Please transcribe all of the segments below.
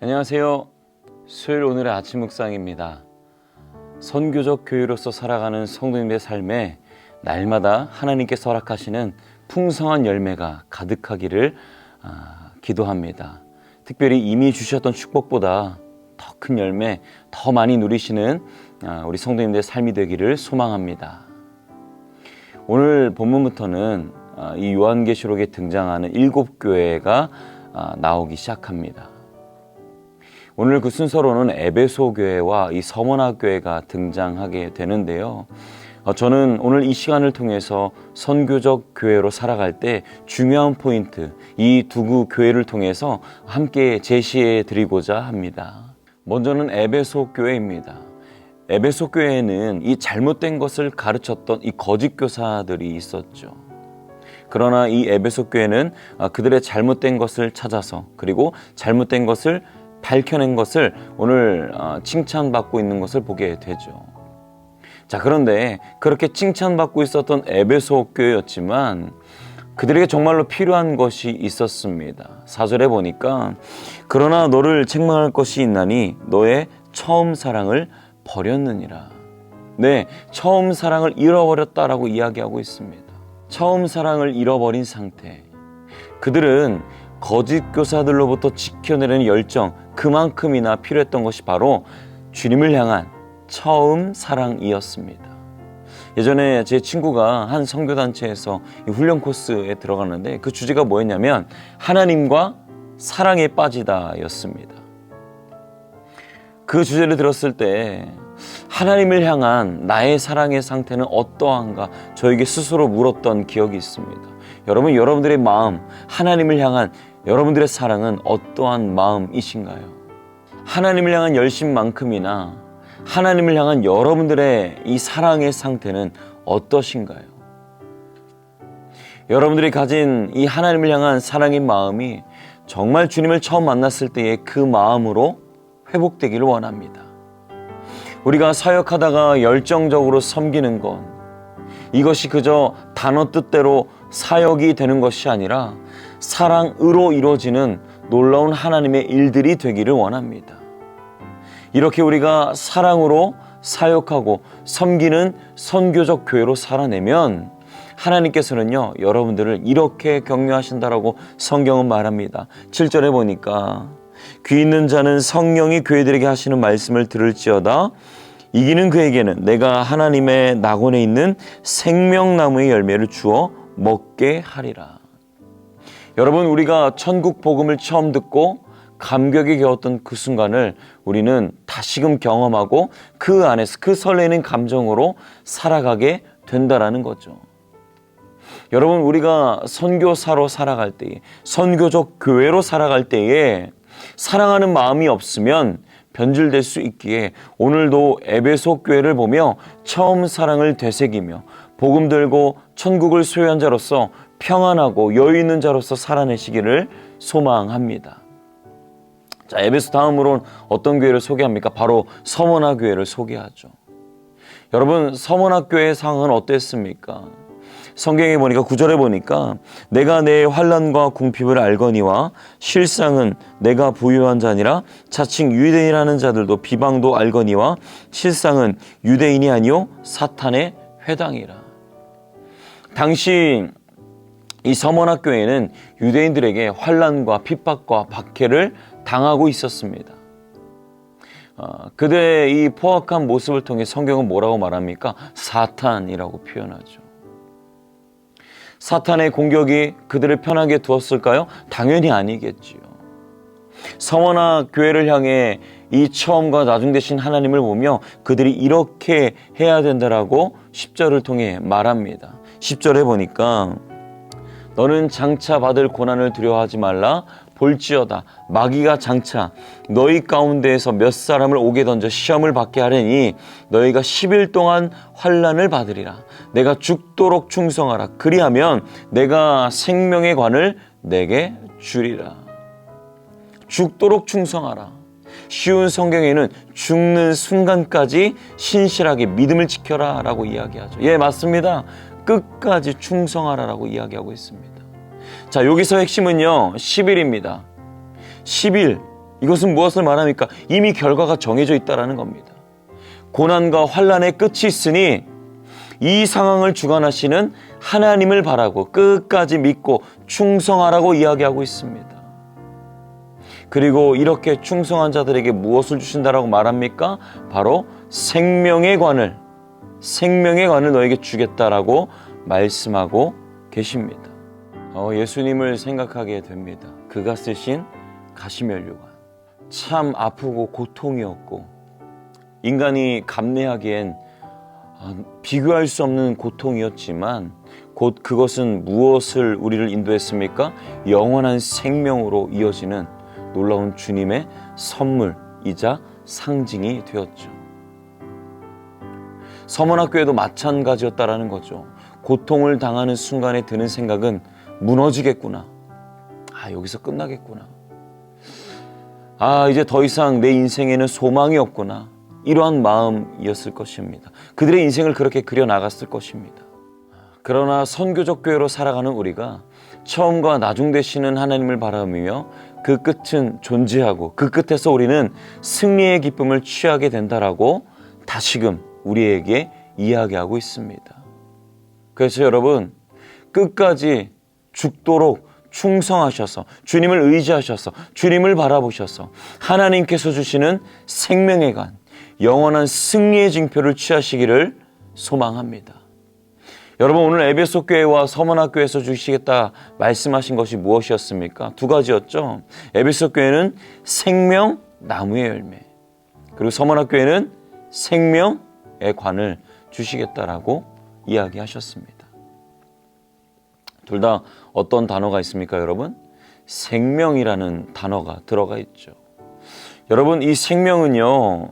안녕하세요. 수요일 오늘의 아침 묵상입니다. 선교적 교회로서 살아가는 성도님의 삶에 날마다 하나님께서 허락하시는 풍성한 열매가 가득하기를 기도합니다. 특별히 이미 주셨던 축복보다 더 큰 열매, 더 많이 누리시는 우리 성도님들의 삶이 되기를 소망합니다. 오늘 본문부터는 이 요한계시록에 등장하는 7교회가 나오기 시작합니다. 오늘 그 순서로는 에베소 교회와 이 서머나 교회가 등장하게 되는데요. 저는 오늘 이 시간을 통해서 선교적 교회로 살아갈 때 중요한 포인트, 이 두 교회를 통해서 함께 제시해 드리고자 합니다. 먼저는 에베소 교회입니다. 에베소 교회에는 이 잘못된 것을 가르쳤던 이 거짓 교사들이 있었죠. 그러나 이 에베소 교회는 그들의 잘못된 것을 찾아서, 그리고 잘못된 것을 밝혀낸 것을 오늘 칭찬받고 있는 것을 보게 되죠. 자, 그런데 그렇게 칭찬받고 있었던 에베소 교회였지만 그들에게 정말로 필요한 것이 있었습니다. 4절에 보니까 그러나 너를 책망할 것이 있나니 너의 처음 사랑을 버렸느니라. 네, 처음 사랑을 잃어버렸다라고 이야기하고 있습니다. 처음 사랑을 잃어버린 상태. 그들은 거짓 교사들로부터 지켜내려는 열정, 그만큼이나 필요했던 것이 바로 주님을 향한 처음 사랑이었습니다. 예전에 제 친구가 한 선교단체에서 훈련 코스에 들어갔는데 그 주제가 뭐였냐면 하나님과 사랑에 빠지다 였습니다. 그 주제를 들었을 때 하나님을 향한 나의 사랑의 상태는 어떠한가 저에게 스스로 물었던 기억이 있습니다. 여러분, 여러분들의 마음, 하나님을 향한 여러분들의 사랑은 어떠한 마음이신가요? 하나님을 향한 열심만큼이나 하나님을 향한 여러분들의 이 사랑의 상태는 어떠신가요? 여러분들이 가진 이 하나님을 향한 사랑의 마음이 정말 주님을 처음 만났을 때의 그 마음으로 회복되기를 원합니다. 우리가 사역하다가 열정적으로 섬기는 것, 이것이 그저 단어 뜻대로 사역이 되는 것이 아니라 사랑으로 이루어지는 놀라운 하나님의 일들이 되기를 원합니다. 이렇게 우리가 사랑으로 사역하고 섬기는 선교적 교회로 살아내면 하나님께서는요, 여러분들을 이렇게 격려하신다라고 성경은 말합니다. 7절에 보니까 귀 있는 자는 성령이 교회들에게 하시는 말씀을 들을지어다. 이기는 그에게는 내가 하나님의 낙원에 있는 생명나무의 열매를 주어 먹게 하리라. 여러분, 우리가 천국 복음을 처음 듣고 감격에 겨웠던 그 순간을 우리는 다시금 경험하고 그 안에서 그 설레는 감정으로 살아가게 된다라는 거죠. 여러분, 우리가 선교사로 살아갈 때에, 선교적 교회로 살아갈 때에 사랑하는 마음이 없으면 변질될 수 있기에 오늘도 에베소 교회를 보며 처음 사랑을 되새기며 복음 들고 천국을 소유한 자로서 평안하고 여유 있는 자로서 살아내시기를 소망합니다. 자, 에베소 다음으로는 어떤 교회를 소개합니까? 바로 서머나 교회를 소개하죠. 여러분, 서머나 교회의 상황은 어땠습니까? 성경에 보니까 9절에 보니까 내가 내 환난과 궁핍을 알거니와 실상은 내가 부유한 자니라 자칭 유대인이라는 자들도 비방도 알거니와 실상은 유대인이 아니요 사탄의 회당이라. 당시 이 서머나 교회는 유대인들에게 환난과 핍박과 박해를 당하고 있었습니다. 그들의 이 포악한 모습을 통해 성경은 뭐라고 말합니까? 사탄이라고 표현하죠. 사탄의 공격이 그들을 편하게 두었을까요? 당연히 아니겠지요. 서머나 교회를 향해 이 처음과 나중 되신 하나님을 보며 그들이 이렇게 해야 된다라고 10절을 통해 말합니다. 10절에 보니까 너는 장차 받을 고난을 두려워하지 말라. 볼지어다 마귀가 장차 너희 가운데에서 몇 사람을 옥에 던져 시험을 받게 하려니 너희가 10일 동안 환난을 받으리라. 내가 죽도록 충성하라. 그리하면 내가 생명의 관을 내게 주리라. 죽도록 충성하라. 쉬운 성경에는 죽는 순간까지 신실하게 믿음을 지켜라 라고 이야기하죠. 예, 맞습니다. 끝까지 충성하라라고 이야기하고 있습니다. 자, 여기서 핵심은요 10일입니다. 10일, 이것은 무엇을 말합니까? 이미 결과가 정해져 있다는 겁니다. 고난과 환난의 끝이 있으니 이 상황을 주관하시는 하나님을 바라고 끝까지 믿고 충성하라고 이야기하고 있습니다. 그리고 이렇게 충성한 자들에게 무엇을 주신다라고 말합니까? 바로 생명의 관을 너에게 주겠다라고 말씀하고 계십니다. 예수님을 생각하게 됩니다. 그가 쓰신 가시면류관, 참 아프고 고통이었고 인간이 감내하기엔 비교할 수 없는 고통이었지만 곧 그것은 무엇을 우리를 인도했습니까? 영원한 생명으로 이어지는 놀라운 주님의 선물이자 상징이 되었죠. 서문학교에도 마찬가지였다라는 거죠. 고통을 당하는 순간에 드는 생각은 무너지겠구나. 여기서 끝나겠구나. 이제 더 이상 내 인생에는 소망이 없구나. 이러한 마음이었을 것입니다. 그들의 인생을 그렇게 그려나갔을 것입니다. 그러나 선교적 교회로 살아가는 우리가 처음과 나중 되시는 하나님을 바라보며 그 끝은 존재하고 그 끝에서 우리는 승리의 기쁨을 취하게 된다라고 다시금 우리에게 이야기하고 있습니다. 그래서 여러분, 끝까지 죽도록 충성하셔서 주님을 의지하셔서 주님을 바라보셔서 하나님께서 주시는 생명의 관, 영원한 승리의 징표를 취하시기를 소망합니다. 여러분, 오늘 에베소 교회와 서문학교에서 주시겠다 말씀하신 것이 무엇이었습니까? 두 가지였죠. 에베소 교회는 생명 나무의 열매, 그리고 서문학교에는 생명의 관을 주시겠다라고 이야기하셨습니다. 둘 다 어떤 단어가 있습니까, 여러분? 생명이라는 단어가 들어가 있죠. 여러분, 이 생명은요,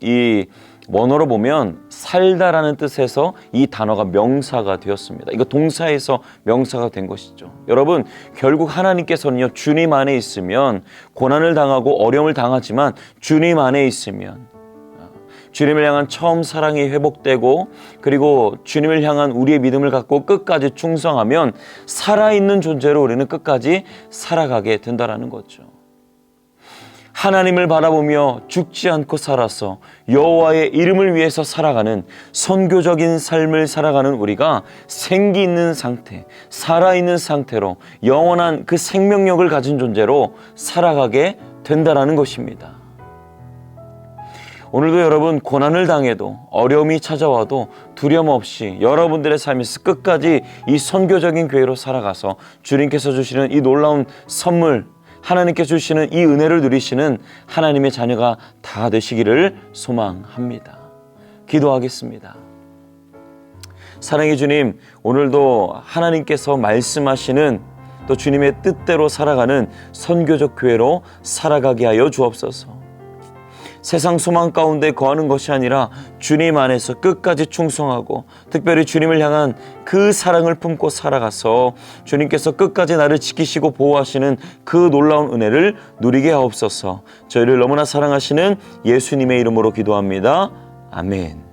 이 원어로 보면 살다라는 뜻에서 이 단어가 명사가 되었습니다. 이거 동사에서 명사가 된 것이죠. 여러분, 결국 하나님께서는요, 주님 안에 있으면 고난을 당하고 어려움을 당하지만 주님 안에 있으면 주님을 향한 처음 사랑이 회복되고 그리고 주님을 향한 우리의 믿음을 갖고 끝까지 충성하면 살아있는 존재로 우리는 끝까지 살아가게 된다는 거죠. 하나님을 바라보며 죽지 않고 살아서 여호와의 이름을 위해서 살아가는 선교적인 삶을 살아가는 우리가 생기 있는 상태, 살아있는 상태로 영원한 그 생명력을 가진 존재로 살아가게 된다는 것입니다. 오늘도 여러분, 고난을 당해도 어려움이 찾아와도 두려움 없이 여러분들의 삶에서 끝까지 이 선교적인 교회로 살아가서 주님께서 주시는 이 놀라운 선물, 하나님께서 주시는 이 은혜를 누리시는 하나님의 자녀가 다 되시기를 소망합니다. 기도하겠습니다. 사랑의 주님, 오늘도 하나님께서 말씀하시는 또 주님의 뜻대로 살아가는 선교적 교회로 살아가게 하여 주옵소서. 세상 소망 가운데 거하는 것이 아니라 주님 안에서 끝까지 충성하고 특별히 주님을 향한 그 사랑을 품고 살아가서 주님께서 끝까지 나를 지키시고 보호하시는 그 놀라운 은혜를 누리게 하옵소서. 저희를 너무나 사랑하시는 예수님의 이름으로 기도합니다. 아멘.